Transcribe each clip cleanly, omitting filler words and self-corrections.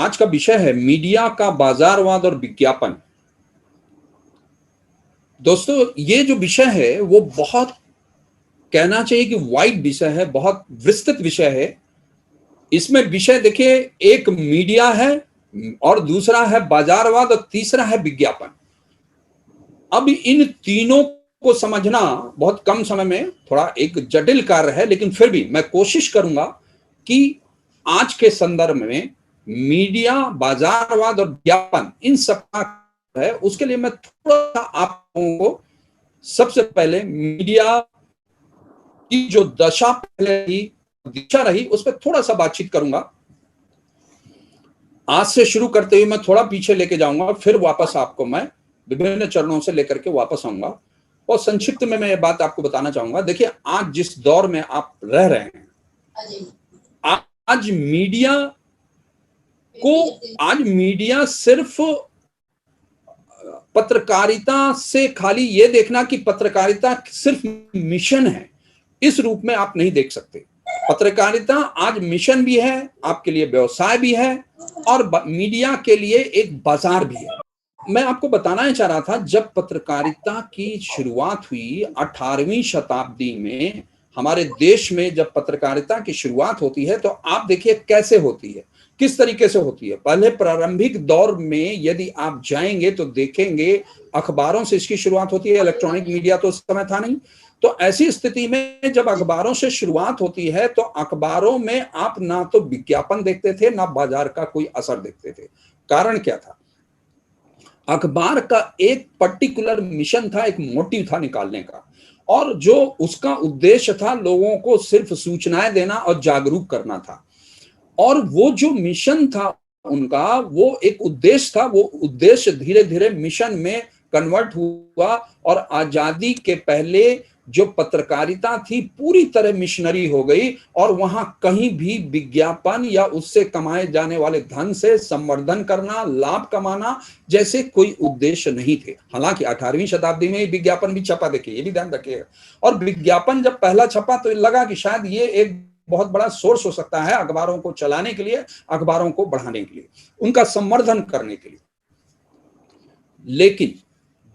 आज का विषय है मीडिया का बाजारवाद और विज्ञापन। दोस्तों, ये जो विषय है वो बहुत कहना चाहिए कि वाइड विषय है, बहुत विस्तृत विषय है। इसमें विषय देखिए, एक मीडिया है और दूसरा है बाजारवाद और तीसरा है विज्ञापन। अब इन तीनों को समझना बहुत कम समय में थोड़ा एक जटिल कार्य है, लेकिन फिर भी मैं कोशिश करूंगा कि आज के संदर्भ में मीडिया, बाजारवाद और विज्ञापन इन सब का है, उसके लिए मैं थोड़ा सा आप लोगों को सबसे पहले मीडिया की जो दशा पहले ही दिशा रही उस पर थोड़ा सा बातचीत करूंगा। आज से शुरू करते हुए मैं थोड़ा पीछे लेके जाऊंगा, फिर वापस आपको मैं विभिन्न चरणों से लेकर के वापस आऊंगा और संक्षिप्त में मैं ये बात आपको बताना चाहूंगा। देखिए, आज जिस दौर में आप रह रहे हैं, आज मीडिया सिर्फ पत्रकारिता से खाली ये देखना कि पत्रकारिता सिर्फ मिशन है, इस रूप में आप नहीं देख सकते। पत्रकारिता आज मिशन भी है, आपके लिए व्यवसाय भी है और मीडिया के लिए एक बाजार भी है। मैं आपको बताना चाह रहा था, जब पत्रकारिता की शुरुआत हुई 18वीं शताब्दी में हमारे देश में, जब पत्रकारिता की शुरुआत होती है तो आप देखिए कैसे होती है, किस तरीके से होती है। पहले प्रारंभिक दौर में यदि आप जाएंगे तो देखेंगे अखबारों से इसकी शुरुआत होती है। इलेक्ट्रॉनिक मीडिया तो उस समय था नहीं। तो ऐसी स्थिति में जब अखबारों से शुरुआत होती है तो अखबारों में आप ना तो विज्ञापन देखते थे, ना बाजार का कोई असर देखते थे। कारण क्या था? अखबार का एक पर्टिकुलर मिशन था, एक मोटिव था निकालने का, और जो उसका उद्देश्य था लोगों को सिर्फ सूचनाएं देना और जागरूक करना था। और वो जो मिशन था उनका, वो एक उद्देश्य था, वो उद्देश्य धीरे धीरे मिशन में कन्वर्ट हुआ और आजादी के पहले जो पत्रकारिता थी पूरी तरह मिशनरी हो गई और वहां कहीं भी विज्ञापन या उससे कमाए जाने वाले धन से संवर्धन करना, लाभ कमाना जैसे कोई उद्देश्य नहीं थे। हालांकि 18वीं शताब्दी में विज्ञापन भी छपा, देखिए ये भी ध्यान रखिएगा। और विज्ञापन जब पहला छपा तो लगा कि शायद ये एक बहुत बड़ा सोर्स हो सकता है अखबारों को चलाने के लिए, अखबारों को बढ़ाने के लिए, उनका संवर्धन करने के लिए। लेकिन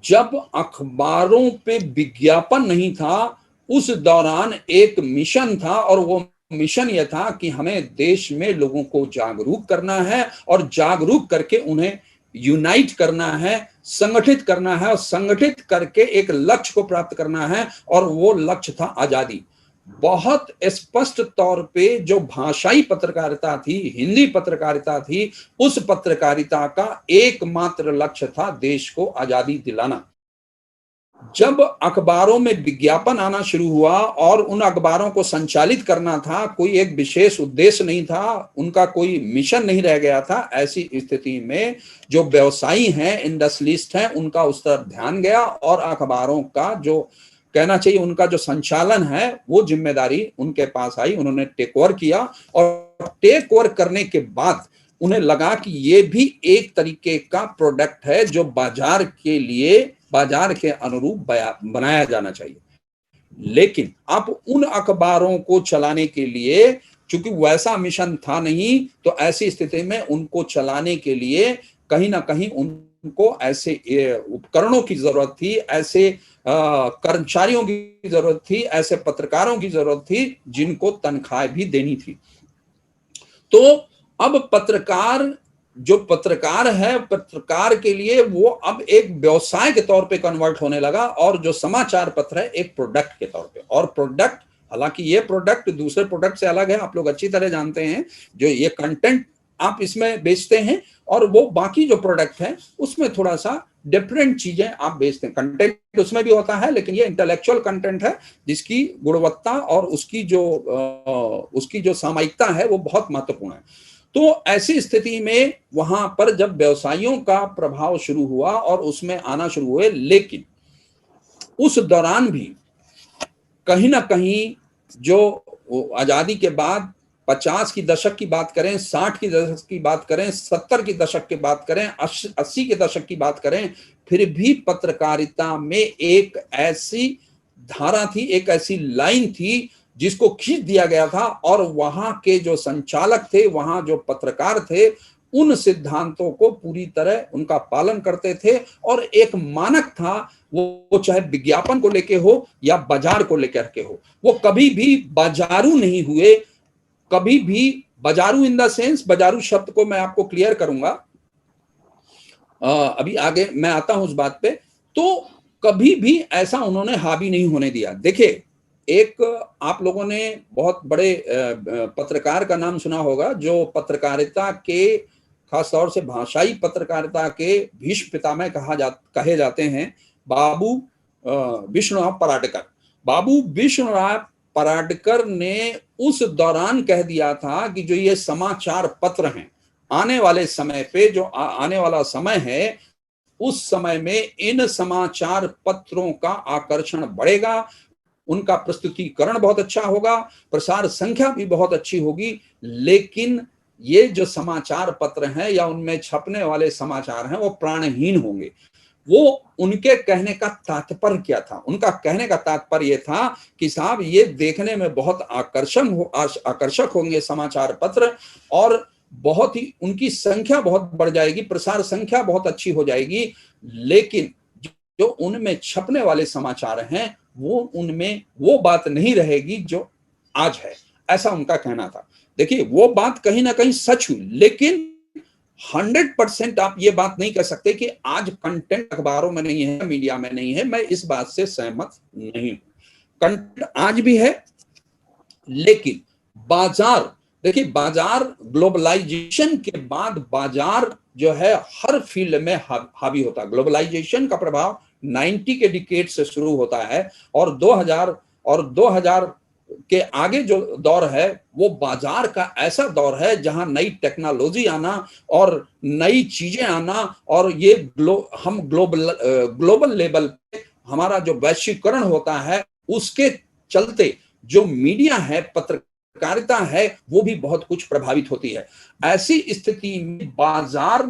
जब अखबारों पे विज्ञापन नहीं था, उस दौरान एक मिशन था और वो मिशन यह था कि हमें देश में लोगों को जागरूक करना है और जागरूक करके उन्हें यूनाइट करना है, संगठित करना है और संगठित करके एक लक्ष्य को प्राप्त करना है, और वो लक्ष्य था आजादी। बहुत स्पष्ट तौर पे जो भाषाई पत्रकारिता थी, हिंदी पत्रकारिता थी, उस पत्रकारिता का एकमात्र लक्ष्य था देश को आजादी दिलाना। जब अखबारों में विज्ञापन आना शुरू हुआ और उन अखबारों को संचालित करना था, कोई एक विशेष उद्देश्य नहीं था, उनका कोई मिशन नहीं रह गया था, ऐसी स्थिति में जो व्यवसायी हैं, इंडस्ट्रियलिस्ट हैं, उनका उस तरफ ध्यान गया और अखबारों का जो कहना चाहिए उनका जो संचालन है वो जिम्मेदारी उनके पास आई। उन्होंने टेक ओवर किया और टेक ओवर करने के बाद उन्हें लगा कि ये भी एक तरीके का प्रोडक्ट है जो बाजार के लिए, बाजार के अनुरूप बनाया जाना चाहिए। लेकिन अब उन अखबारों को चलाने के लिए, चूंकि वैसा मिशन था नहीं, तो ऐसी स्थिति में उनको चलाने के लिए कहीं ना कहीं उनको ऐसे उपकरणों की जरूरत थी, ऐसे कर्मचारियों की जरूरत थी, ऐसे पत्रकारों की जरूरत थी जिनको तनख्वाह भी देनी थी। तो अब पत्रकार, जो पत्रकार है, पत्रकार के लिए वो अब एक व्यवसाय के तौर पे कन्वर्ट होने लगा और जो समाचार पत्र है एक प्रोडक्ट के तौर पे। और प्रोडक्ट, हालांकि ये प्रोडक्ट दूसरे प्रोडक्ट से अलग है, आप लोग अच्छी तरह जानते हैं। जो ये कंटेंट आप इसमें बेचते हैं और वो बाकी जो प्रोडक्ट है उसमें थोड़ा सा डिफरेंट चीजें आप बेचते हैं। कंटेंट उसमें भी होता है, लेकिन ये इंटेलेक्चुअल कंटेंट है जिसकी गुणवत्ता और उसकी जो सामयिकता है वो बहुत महत्वपूर्ण है। तो ऐसी स्थिति में वहां पर जब व्यवसायियों का प्रभाव शुरू हुआ और उसमें आना शुरू हुए, लेकिन उस दौरान भी कहीं ना कहीं जो आजादी के बाद 50 की दशक की बात करें, 60 की दशक की बात करें, 70 की दशक की बात करें, 80 के दशक की बात करें, फिर भी पत्रकारिता में एक ऐसी धारा थी, एक ऐसी लाइन थी जिसको खींच दिया गया था। और वहां के जो संचालक थे, वहां जो पत्रकार थे, उन सिद्धांतों को पूरी तरह उनका पालन करते थे और एक मानक था, वो चाहे विज्ञापन को लेके हो या बाजार को लेकर के हो, वो कभी भी बाजारू नहीं हुए, कभी भी बाजारू इन द सेंस, बाजारू शब्द को मैं आपको क्लियर करूंगा, अभी आगे मैं आता हूं उस बात पे। तो कभी भी ऐसा उन्होंने हावी नहीं होने दिया। देखिए, एक आप लोगों ने बहुत बड़े पत्रकार का नाम सुना होगा, जो पत्रकारिता के, खासतौर से भाषाई पत्रकारिता के भीष्म पितामह कहे जाते हैं, बाबू विष्णुराव पराडकर। बाबू विष्णुराव पराडकर ने उस दौरान कह दिया था कि जो ये समाचार पत्र हैं, आने वाले समय पे जो आने वाला समय है, उस समय में इन समाचार पत्रों का आकर्षण बढ़ेगा, उनका प्रस्तुतिकरण बहुत अच्छा होगा, प्रसार संख्या भी बहुत अच्छी होगी, लेकिन ये जो समाचार पत्र हैं या उनमें छपने वाले समाचार हैं वो प्राणहीन होंगे। वो उनके कहने का तात्पर्य क्या था? उनका कहने का तात्पर्य था कि साहब, ये देखने में बहुत आकर्षक होंगे समाचार पत्र, और बहुत ही उनकी संख्या बहुत बढ़ जाएगी, प्रसार संख्या बहुत अच्छी हो जाएगी, लेकिन जो उनमें छपने वाले समाचार हैं वो उनमें वो बात नहीं रहेगी जो आज है, ऐसा उनका कहना था। देखिए, वो बात कहीं ना कहीं सच हुई, लेकिन 100% आप ये बात नहीं कह सकते कि आज कंटेंट अखबारों में नहीं है, मीडिया में नहीं है। मैं इस बात से सहमत नहीं हूं। कंटेंट आज भी है, लेकिन बाजार, देखिए, बाजार ग्लोबलाइजेशन के बाद बाजार जो है हर फील्ड में हावी होता है। ग्लोबलाइजेशन का प्रभाव 90 के डिकेड से शुरू होता है, और 2000 के आगे जो दौर है वो बाजार का ऐसा दौर है जहां नई टेक्नोलॉजी आना और नई चीजें आना, और ये हम ग्लोबल लेवल पे हमारा जो वैश्वीकरण होता है, उसके चलते जो मीडिया है, पत्रकारिता है, वो भी बहुत कुछ प्रभावित होती है। ऐसी स्थिति में बाजार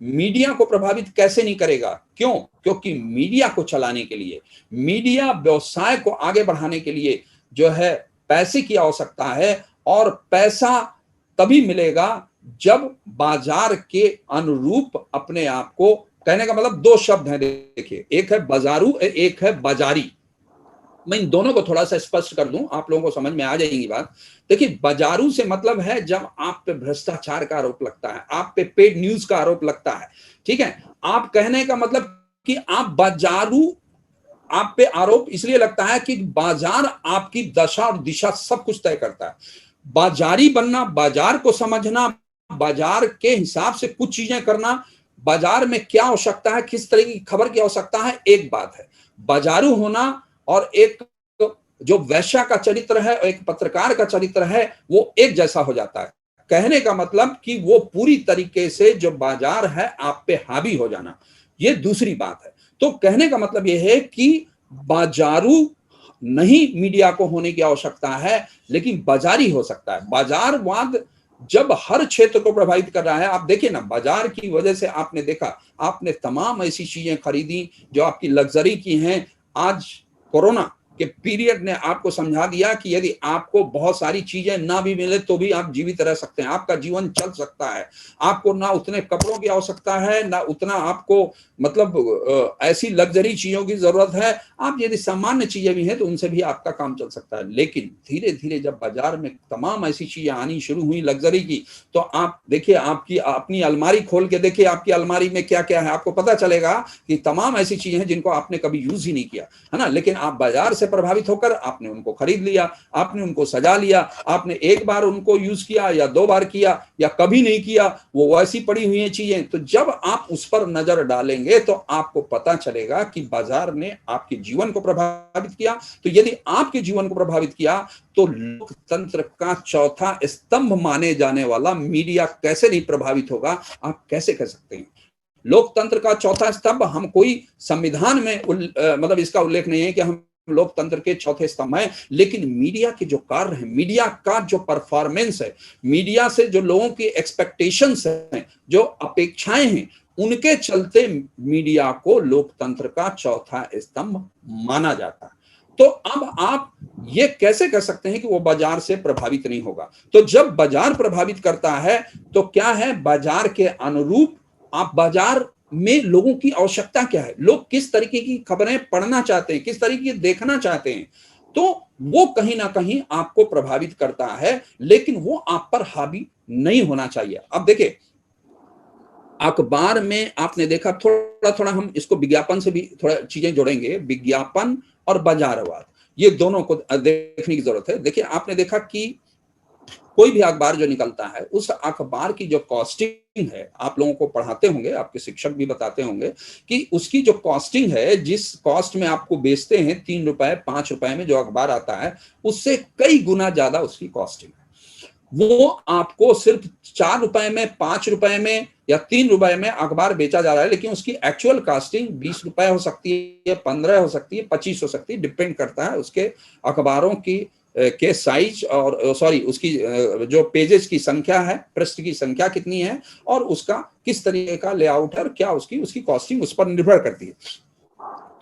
मीडिया को प्रभावित कैसे नहीं करेगा? क्यों? क्योंकि मीडिया को चलाने के लिए, मीडिया व्यवसाय को आगे बढ़ाने के लिए जो है पैसे की आवश्यकता है, और पैसा तभी मिलेगा जब बाजार के अनुरूप अपने आप को, कहने का मतलब दो शब्द हैं, देखिए, एक है बाजारू, एक है बाजारी। मैं इन दोनों को थोड़ा सा स्पष्ट कर दूं, आप लोगों को समझ में आ जाएगी बात। देखिए, बाजारू से मतलब है जब आप पे भ्रष्टाचार का आरोप लगता है, आप पे पेड न्यूज का आरोप लगता है, ठीक है। आप कहने का मतलब कि आप बाजारू, आप पे आरोप इसलिए लगता है कि बाजार आपकी दशा और दिशा सब कुछ तय करता है। बाजारी बनना, बाजार को समझना, बाजार के हिसाब से कुछ चीजें करना, बाजार में क्या आवश्यकता है, किस तरह की खबर की आवश्यकता है, एक बात है। बाजारू होना और एक जो वैश्या का चरित्र है और एक पत्रकार का चरित्र है, वो एक जैसा हो जाता है। कहने का मतलब कि वो पूरी तरीके से जो बाजार है आप पे हावी हो जाना, ये दूसरी बात है। तो कहने का मतलब यह है कि बाजारू नहीं मीडिया को होने की आवश्यकता है, लेकिन बाजारी हो सकता है। बाजारवाद जब हर क्षेत्र को प्रभावित कर रहा है, आप देखिए ना, बाजार की वजह से आपने देखा, आपने तमाम ऐसी चीजें खरीदी जो आपकी लग्जरी की हैं। आज कोरोना के पीरियड ने आपको समझा दिया कि यदि आपको बहुत सारी चीजें ना भी मिले तो भी आप जीवित रह सकते हैं, आपका जीवन चल सकता है। आपको ना उतने कपड़ों की आवश्यकता है, ना उतना आपको मतलब ऐसी लग्जरी चीजों की जरूरत है। आप यदि सामान्य चीजें भी हैं तो उनसे भी आपका काम चल सकता है। लेकिन धीरे धीरे जब बाजार में तमाम ऐसी चीजें आनी शुरू हुई लग्जरी की, तो आप देखिए, आपकी अपनी अलमारी खोल के देखिए, आपकी अलमारी में क्या क्या है, आपको पता चलेगा कि तमाम ऐसी चीजें हैं जिनको आपने कभी यूज ही नहीं किया, है ना। लेकिन आप बाजार से प्रभावित होकर आपने उनको खरीद लिया, आपने उनको सजा लिया, आपने एक बार उनको यूज किया या दो बार किया या कभी नहीं किया, वो वैसी पड़ी हुई हैं चीजें। तो जब आप उस पर नजर डालेंगे तो आपको पता चलेगा कि बाजार ने आपके जीवन को प्रभावित किया। तो यदि आपके जीवन को प्रभावित किया तो लोकतंत्र का चौथा स्तंभ माने जाने वाला मीडिया कैसे नहीं प्रभावित होगा? आप कैसे कह सकते हैं? लोकतंत्र का चौथा स्तंभ, हम कोई संविधान में मतलब इसका उल्लेख नहीं है कि हम लोकतंत्र के चौथे स्तंभ है, लेकिन मीडिया के जो कार्य है, मीडिया का जो परफॉर्मेंस है, मीडिया से जो लोगों की एक्सपेक्टेशंस हैं, जो अपेक्षाएं हैं, उनके चलते मीडिया को लोकतंत्र का चौथा स्तंभ माना जाता है। तो अब आप ये कैसे कह सकते हैं कि वो बाजार से प्रभावित नहीं होगा? तो जब बाजार प्रभावित करता है तो क्या है, बाजार के अनुरूप आप बाजार में लोगों की आवश्यकता क्या है, लोग किस तरीके की खबरें पढ़ना चाहते हैं, किस तरीके की देखना चाहते हैं, तो वो कहीं ना कहीं आपको प्रभावित करता है, लेकिन वो आप पर हावी नहीं होना चाहिए। अब देखिए, अखबार में आपने देखा, थोड़ा थोड़ा हम इसको विज्ञापन से भी थोड़ा चीजें जोड़ेंगे, विज्ञापन और बाजारवाद, ये दोनों को देखने की जरूरत है। देखिए, आपने देखा कि कोई भी अखबार जो निकलता है, उस अखबार की जो कॉस्टिंग है, आप लोगों को पढ़ाते होंगे, आपके शिक्षक भी बताते होंगे कि उसकी जो कॉस्टिंग है, जिस कॉस्ट में आपको बेचते हैं, 3 रुपए 5 रुपए में जो अखबार आता है, उससे कई गुना ज्यादा उसकी कॉस्टिंग है। वो आपको सिर्फ 4 रुपए में, 5 रुपए में या 3 रुपए में अखबार बेचा जा रहा है, लेकिन उसकी एक्चुअल कॉस्टिंग 20 रुपए हो सकती है, 15 हो सकती है, 25 हो सकती है, डिपेंड करता है उसके अखबारों की के साइज और सॉरी उसकी जो पेजेस की संख्या है, पृष्ठ की संख्या कितनी है, और उसका किस तरीके का लेआउट है, और क्या उसकी उसकी कॉस्टिंग उस पर निर्भर करती है।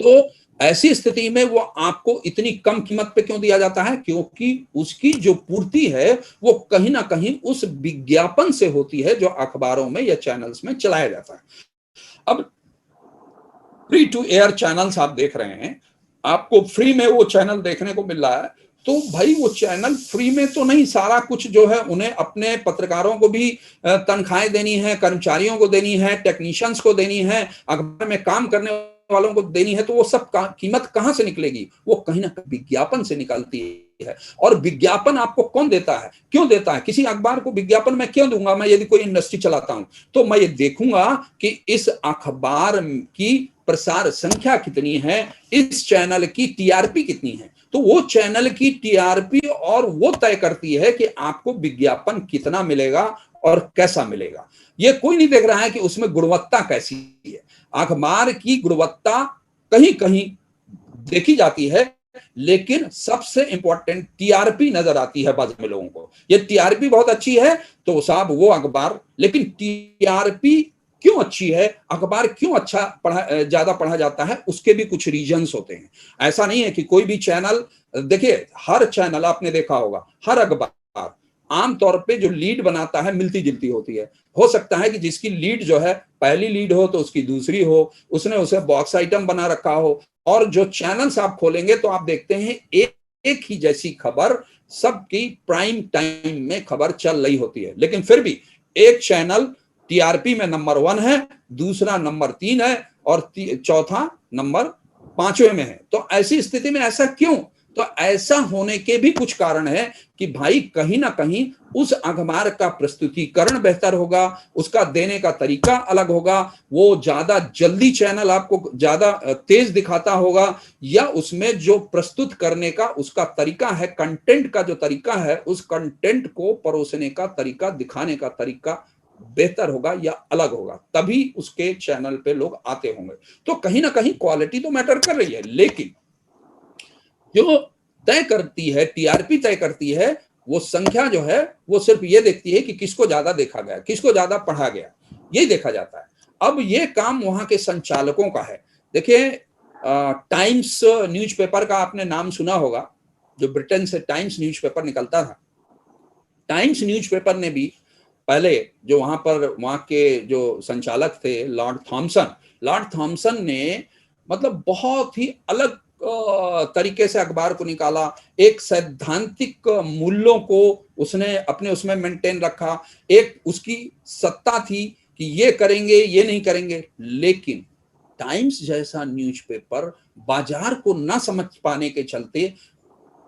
तो ऐसी स्थिति में वो आपको इतनी कम कीमत पे क्यों दिया जाता है? क्योंकि उसकी जो पूर्ति है वो कहीं ना कहीं उस विज्ञापन से होती है जो अखबारों में या चैनल्स में चलाया जाता है। अब फ्री टू एयर चैनल्स आप देख रहे हैं, आपको फ्री में वो चैनल देखने को मिल रहा है, तो भाई वो चैनल फ्री में तो नहीं, सारा कुछ जो है उन्हें अपने पत्रकारों को भी तनख्वाहें देनी है, कर्मचारियों को देनी है, टेक्नीशियंस को देनी है, अखबार में काम करने वालों को देनी है, तो वो सब कीमत कहां से निकलेगी? वो कहीं ना कहीं विज्ञापन से निकलती है। और विज्ञापन आपको कौन देता है, क्यों देता है? किसी अखबार को विज्ञापन मैं क्यों दूंगा? मैं यदि कोई इंडस्ट्री चलाता हूं तो मैं ये देखूंगा कि इस अखबार की प्रसार संख्या कितनी है, इस चैनल की टीआरपी कितनी है। तो वो चैनल की टीआरपी और वो तय करती है कि आपको विज्ञापन कितना मिलेगा और कैसा मिलेगा। ये कोई नहीं देख रहा है कि उसमें गुणवत्ता कैसी है। अखबार की गुणवत्ता कहीं कहीं देखी जाती है, लेकिन सबसे इंपॉर्टेंट टीआरपी नजर आती है बाजार में लोगों को। ये टीआरपी बहुत अच्छी है तो साहब वो अखबार, लेकिन टीआरपी क्यों अच्छी है, अखबार क्यों अच्छा पढ़ा ज्यादा पढ़ा जाता है, उसके भी कुछ रीजंस होते हैं। ऐसा नहीं है कि कोई भी चैनल, देखिए हर चैनल आपने देखा होगा, हर अखबार आमतौर पे जो लीड बनाता है मिलती जुलती होती है। हो सकता है कि जिसकी लीड जो है पहली लीड हो तो उसकी दूसरी हो, उसने उसे बॉक्स आइटम बना रखा हो, और जो चैनल्स आप खोलेंगे तो आप देखते हैं एक ही जैसी खबर सबकी प्राइम टाइम में खबर चल रही होती है, लेकिन फिर भी एक चैनल टीआरपी में नंबर 1 है, दूसरा नंबर 3 है, और चौथा नंबर 5वें में है। तो ऐसी स्थिति में ऐसा क्यों? तो ऐसा होने के भी कुछ कारण है कि भाई कहीं ना कहीं उस अखबार का प्रस्तुतिकरण बेहतर होगा, उसका देने का तरीका अलग होगा, वो ज्यादा जल्दी चैनल आपको ज्यादा तेज दिखाता होगा, या उसमें जो प्रस्तुत करने का उसका तरीका है, कंटेंट का जो तरीका है, उस कंटेंट को परोसने का तरीका, दिखाने का तरीका बेहतर होगा या अलग होगा, तभी उसके चैनल पे लोग आते होंगे। तो कहीं ना कहीं क्वालिटी तो मैटर कर रही है, लेकिन जो तय करती है, टीआरपी तय करती है, वो संख्या जो है वो सिर्फ ये देखती है कि किसको ज्यादा देखा गया, किसको ज्यादा पढ़ा गया, यही देखा जाता है। अब ये काम वहां के संचालकों का है। देखिए, टाइम्स न्यूज़पेपर का आपने नाम सुना होगा, जो ब्रिटेन से टाइम्स न्यूज़पेपर निकलता था। टाइम्स न्यूज़पेपर ने भी पहले, जो वहां के जो संचालक थे लॉर्ड थॉमसन ने मतलब बहुत ही अलग तरीके से अखबार को निकाला। एक सैद्धांतिक मूल्यों को उसने अपने उसमें मेंटेन रखा, एक उसकी सत्ता थी कि ये करेंगे ये नहीं करेंगे, लेकिन टाइम्स जैसा न्यूज़पेपर बाजार को ना समझ पाने के चलते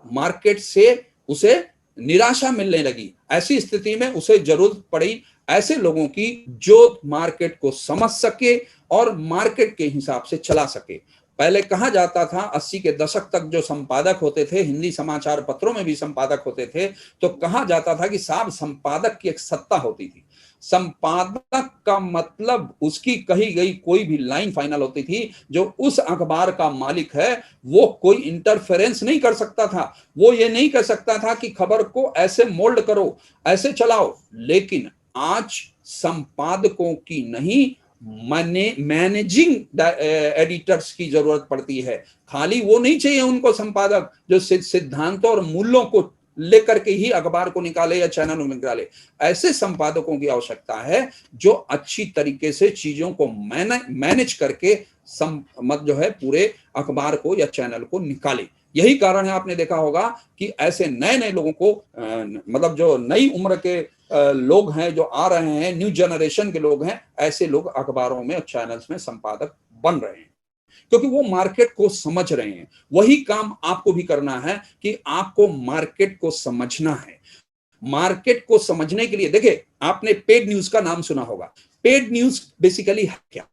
मार्केट से उसे निराशा मिलने लगी। ऐसी स्थिति में उसे जरूरत पड़ी ऐसे लोगों की जो मार्केट को समझ सके और मार्केट के हिसाब से चला सके। पहले कहा जाता था, 80 के दशक तक जो संपादक होते थे, हिंदी समाचार पत्रों में भी संपादक होते थे, तो कहा जाता था कि साहब संपादक की एक सत्ता होती थी। संपादक का मतलब उसकी कही गई कोई भी लाइन फाइनल होती थी। जो उस अखबार का मालिक है वो कोई इंटरफेरेंस नहीं कर सकता था, वो ये नहीं कह सकता था कि खबर को ऐसे मोल्ड करो, ऐसे चलाओ। लेकिन आज संपादकों की नहीं मैनेजिंग एडिटर्स की जरूरत पड़ती है। खाली वो नहीं चाहिए उनको संपादक जो सिद्धांतों और मूल्यों को लेकर के ही अखबार को निकाले या चैनल को निकाले। ऐसे संपादकों की आवश्यकता है जो अच्छी तरीके से चीजों को मैनेज करके जो है पूरे अखबार को या चैनल को निकाले। यही कारण है, आपने देखा होगा कि ऐसे नए नए लोगों को मतलब जो नई उम्र के लोग हैं जो आ रहे हैं, न्यू जनरेशन के लोग हैं, ऐसे लोग अखबारों में और चैनल्स में संपादक बन रहे हैं क्योंकि वो मार्केट को समझ रहे हैं। वही काम आपको भी करना है कि आपको मार्केट को समझना है। मार्केट को समझने के लिए देखिए, आपने पेड न्यूज का नाम सुना होगा। पेड न्यूज बेसिकली है क्या?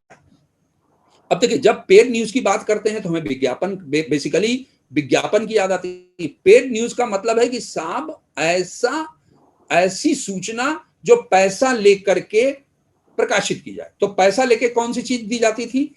अब देखिए, जब पेड न्यूज की बात करते हैं तो हमें विज्ञापन, बेसिकली विज्ञापन की याद आती है। पेड न्यूज का मतलब है कि साहब ऐसी सूचना जो पैसा लेकर के प्रकाशित की जाए। तो पैसा लेके कौन सी चीज दी जाती थी?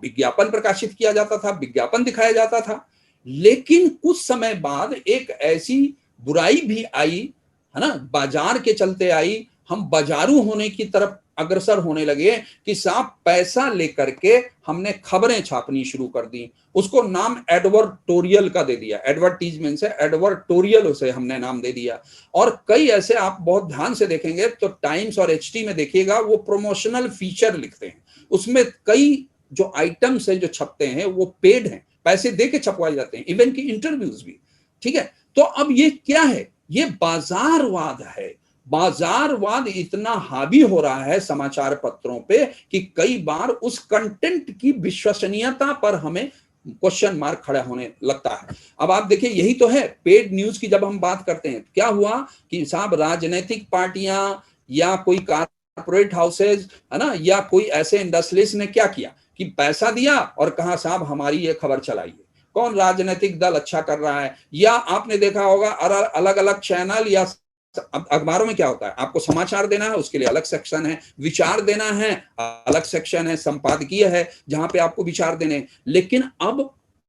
विज्ञापन प्रकाशित किया जाता था, विज्ञापन दिखाया जाता था। लेकिन कुछ समय बाद एक ऐसी बुराई भी आई है ना, बाजार के चलते आई, हम बाजारू होने की तरफ अग्रसर होने लगे कि साहब पैसा लेकर के हमने खबरें छापनी शुरू कर दी। उसको नाम एडवर्टोरियल का दे दिया, एडवर्टीजमेंट से एडवर्टोरियल उसे हमने नाम दे दिया। और कई ऐसे आप बहुत ध्यान से देखेंगे तो टाइम्स और एचटी में देखिएगा, वो प्रोमोशनल फीचर लिखते हैं। उसमें कई जो आइटम्स है जो छपते हैं वो पेड हैं, पैसे दे के छपवाए जाते हैं, इवन की इंटरव्यूज भी। ठीक है, तो अब ये क्या है? ये बाजारवाद है। बाजारवाद इतना हावी हो रहा है समाचार पत्रों पे कि कई बार उस कंटेंट की विश्वसनीयता पर हमें क्वेश्चन मार्क खड़ा होने लगता है। अब आप देखिए, यही तो है पेड न्यूज की। जब हम बात करते हैं, क्या हुआ कि साहब राजनीतिक पार्टियां या कोई कॉर्पोरेट हाउसेज है ना, या कोई ऐसे इंडस्ट्रीज ने क्या किया कि पैसा दिया और कहा साहब हमारी ये खबर चलाइए। कौन राजनीतिक दल अच्छा कर रहा है, या आपने देखा होगा अलग अलग चैनल या अखबारों में क्या होता है, आपको समाचार देना है उसके लिए अलग सेक्शन है, विचार देना है अलग सेक्शन है, संपादकीय है जहां पे आपको विचार देने। लेकिन अब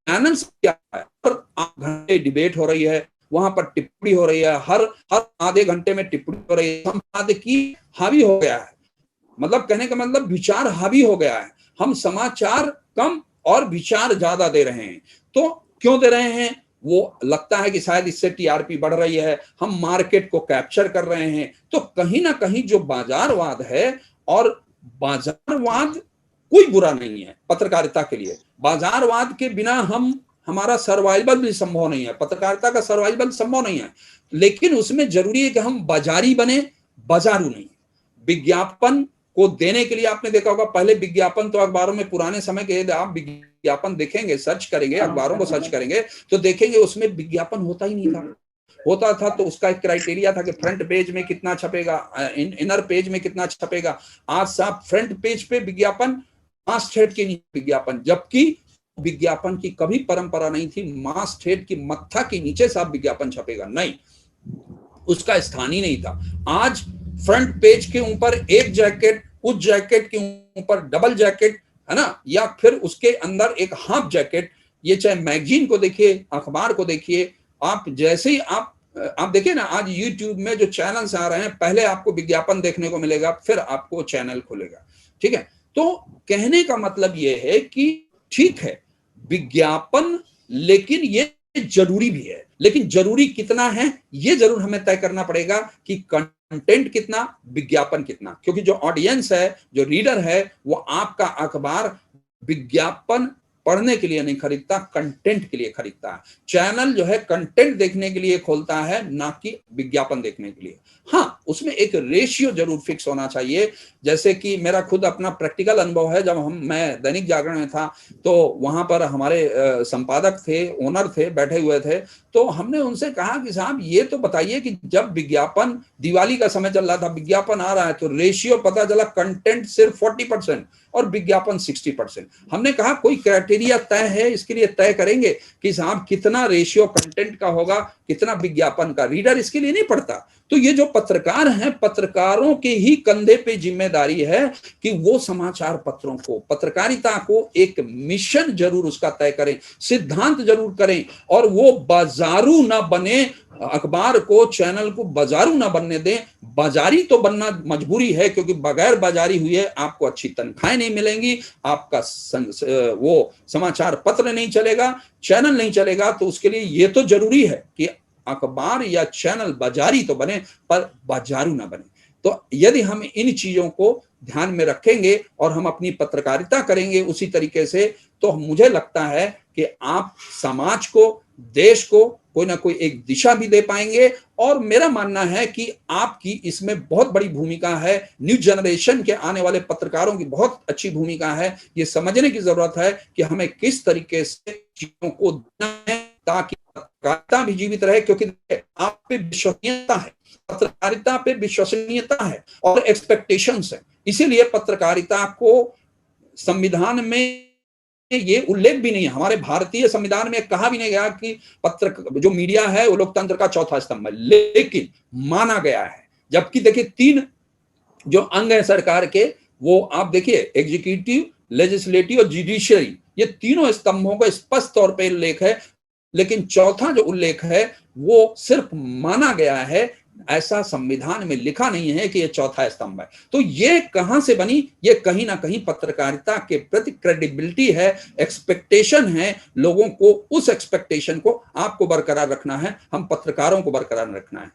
चैनल्स क्या है, हर घंटे डिबेट हो रही है, वहां पर टिप्पणी हो रही है, हर आधे घंटे में टिप्पणी हो रही है, संपादकीय हावी हो गया है। मतलब कहने का मतलब विचार हावी हो गया है। हम समाचार कम और विचार ज्यादा दे रहे हैं। तो क्यों दे रहे हैं? वो लगता है कि शायद इससे टीआरपी बढ़ रही है, हम मार्केट को कैप्चर कर रहे हैं। तो कहीं ना कहीं जो बाजारवाद है, और बाजारवाद कोई बुरा नहीं है पत्रकारिता के लिए। बाजारवाद के बिना हमारा सर्वाइवल भी संभव नहीं है, पत्रकारिता का सर्वाइवल संभव नहीं है। लेकिन उसमें जरूरी है कि हम बाजारी बने, बाजारू नहीं। विज्ञापन को देने के लिए आपने देखा होगा, पहले विज्ञापन तो अखबारों में पुराने समय के, आप विज्ञापन देखेंगे, सर्च करेंगे, अखबारों को सर्च करेंगे तो देखेंगे उसमें विज्ञापन होता ही नहीं था। होता था तो उसका एक क्राइटेरिया था कि फ्रंट पेज में कितना छपेगा, इनर पेज में कितना छपेगा। आज साहब फ्रंट पेज पे विज्ञापन, मास्टहेड के नीचे विज्ञापन, जबकि विज्ञापन की कभी परंपरा नहीं थी मास्टहेड की मत्था के नीचे साहब विज्ञापन छपेगा, नहीं, उसका स्थान ही नहीं था। आज फ्रंट पेज के ऊपर एक जैकेट, उस जैकेट के ऊपर डबल जैकेट है ना, या फिर उसके अंदर एक हाफ जैकेट। ये चाहे मैगजीन को देखिए, अखबार को देखिए, आप जैसे ही आप देखिए ना, आज यूट्यूब में जो चैनल्स आ रहे हैं, पहले आपको विज्ञापन देखने को मिलेगा, फिर आपको चैनल खुलेगा। ठीक है, तो कहने का मतलब ये है कि ठीक है विज्ञापन, लेकिन ये जरूरी भी है। लेकिन जरूरी कितना है ये जरूर हमें तय करना पड़ेगा कि कंटेंट कितना, विज्ञापन कितना। क्योंकि जो ऑडियंस है, जो रीडर है, वो आपका अखबार विज्ञापन पढ़ने के लिए नहीं खरीदता, कंटेंट के लिए खरीदता है। चैनल जो है कंटेंट देखने के लिए खोलता है, ना कि विज्ञापन देखने के लिए। हाँ, उसमें एक रेशियो जरूर फिक्स होना चाहिए। जैसे कि मेरा खुद अपना प्रैक्टिकल अनुभव है, जब मैं दैनिक जागरण में था तो वहां पर हमारे संपादक थे, ओनर थे, बैठे हुए थे। तो हमने उनसे कहा कि साहब ये तो बताइए कि जब विज्ञापन, दिवाली का समय चल रहा था, विज्ञापन आ रहा है, तो रेशियो पता चला कंटेंट सिर्फ 40% और विज्ञापन 60%। हमने कहा कोई क्राइटेरिया तय है, इसके लिए तय करेंगे कि साहब कितना रेशियो कंटेंट का होगा, कितना विज्ञापन का। रीडर इसके लिए नहीं पढ़ता। तो ये जो पत्रकार हैं, पत्रकारों के ही कंधे पे जिम्मेदारी है कि वो समाचार पत्रों को, पत्रकारिता को एक मिशन जरूर उसका तय करें, सिद्धांत जरूर करें, और वो बाजारू ना बने, अखबार को, चैनल को बाजारू ना बनने दें, बाजारी तो बनना मजबूरी है, क्योंकि बगैर बाजारी हुए आपको अच्छी तनख्वाहें नहीं मिलेंगी, आपका वो समाचार पत्र नहीं चलेगा, चैनल नहीं चलेगा। तो उसके लिए ये तो जरूरी है कि अखबार या चैनल बाजारी तो बने पर बाजारू ना बने। तो यदि हम इन चीजों को ध्यान में रखेंगे और हम अपनी पत्रकारिता करेंगे उसी तरीके से, तो मुझे लगता है कि आप समाज को, देश को कोई ना कोई एक दिशा भी दे पाएंगे। और मेरा मानना है कि आपकी इसमें बहुत बड़ी भूमिका है, न्यू जनरेशन के आने वाले पत्रकारों की बहुत अच्छी भूमिका है। ये समझने की जरूरत है कि हमें किस तरीके से चीजों को देना है ताकि पत्रकारिता भी जीवित रहे, क्योंकि आप पे विश्वसनीयता है, पत्रकारिता पे विश्वसनीयता है और एक्सपेक्टेशंस है। इसीलिए पत्रकारिता को संविधान में ये उल्लेख भी नहीं है, हमारे भारतीय संविधान में कहा भी नहीं गया कि पत्र जो मीडिया है वो लोकतंत्र का चौथा स्तंभ है, लेकिन माना गया है। जबकि देखिए 3 जो अंग है सरकार के, वो आप देखिए एग्जीक्यूटिव, लेजिस्लेटिव और जुडिशियरी, ये तीनों स्तंभों का स्पष्ट तौर पर उल्लेख है, लेकिन चौथा जो उल्लेख है वो सिर्फ माना गया है, ऐसा संविधान में लिखा नहीं है कि ये चौथा स्तंभ है। तो ये कहां से बनी? ये कहीं ना कहीं पत्रकारिता के प्रति क्रेडिबिलिटी है, एक्सपेक्टेशन है। लोगों को उस एक्सपेक्टेशन को आपको बरकरार रखना है, हम पत्रकारों को बरकरार रखना है।